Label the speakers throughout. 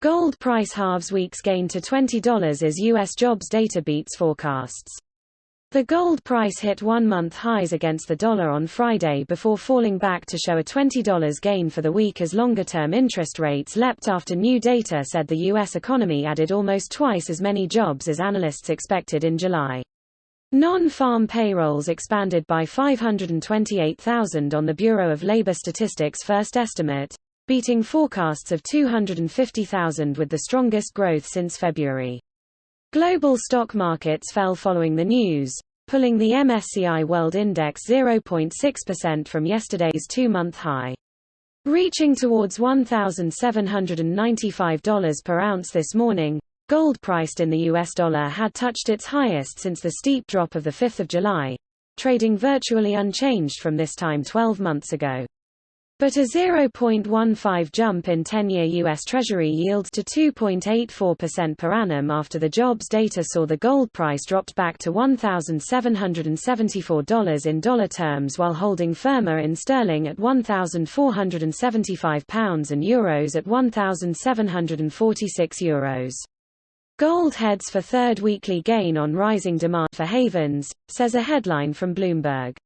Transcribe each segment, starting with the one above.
Speaker 1: Gold price halves week's gain to $20 as U.S. jobs data beats forecasts. The gold price hit one-month highs against the dollar on Friday before falling back to show a $20 gain for the week as longer-term interest rates leapt after new data said the U.S. economy added almost twice as many jobs as analysts expected in July. Non-farm payrolls expanded by 528,000 on the Bureau of Labor Statistics' first estimate, beating forecasts of 250,000 with the strongest growth since February. Global stock markets fell following the news, pulling the MSCI World Index 0.6% from yesterday's two-month high. Reaching towards $1,795 per ounce this morning, gold priced in the US dollar had touched its highest since the steep drop of 5 July, trading virtually unchanged from this time 12 months ago. But a 0.15 jump in 10-year U.S. Treasury yields to 2.84% per annum after the jobs data saw the gold price dropped back to $1,774 in dollar terms while holding firmer in sterling at £1,475 and euros at €1,746. Gold heads for third weekly gain on rising demand for havens, says a headline from Bloomberg.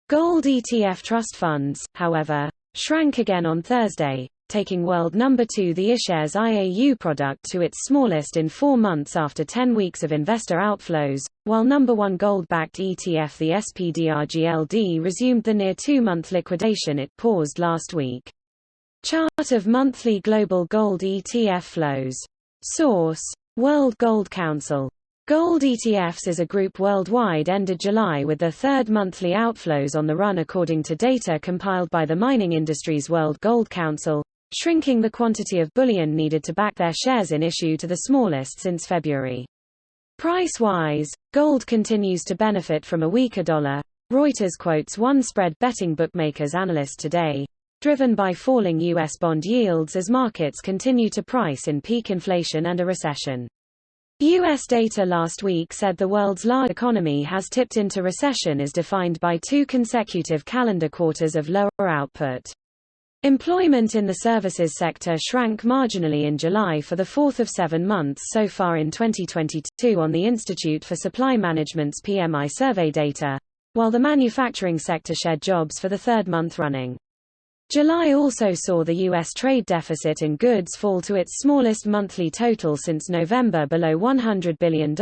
Speaker 1: Gold ETF trust funds, however, shrank again on Thursday, taking world number 2 the iShares IAU product to its smallest in 4 months after 10 weeks of investor outflows, while number 1 gold-backed ETF the SPDRGLD resumed the near 2-month liquidation it paused last week. Chart of monthly global gold ETF flows. Source: World Gold Council. Gold ETFs as a group worldwide ended July with their third monthly outflows on the run according to data compiled by the mining industry's World Gold Council, shrinking the quantity of bullion needed to back their shares in issue to the smallest since February. Price-wise, gold continues to benefit from a weaker dollar. Reuters quotes one spread betting bookmaker's analyst today, driven by falling U.S. bond yields as markets continue to price in peak inflation and a recession. U.S. data last week said the world's large economy has tipped into recession as defined by 2 consecutive calendar quarters of lower output. Employment in the services sector shrank marginally in July for the 4th of 7 months so far in 2022 on the Institute for Supply Management's PMI survey data, while the manufacturing sector shed jobs for the 3rd month running. July also saw the U.S. trade deficit in goods fall to its smallest monthly total since November below $100 billion,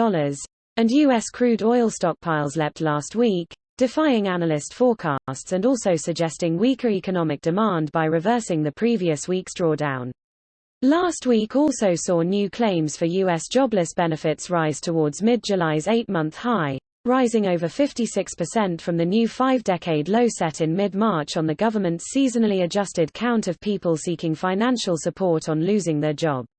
Speaker 1: and U.S. crude oil stockpiles leapt last week, defying analyst forecasts and also suggesting weaker economic demand by reversing the previous week's drawdown. Last week also saw new claims for U.S. jobless benefits rise towards mid-July's 8-month high, rising over 56% from the new 5-decade low set in mid-March on the government's seasonally adjusted count of people seeking financial support on losing their job.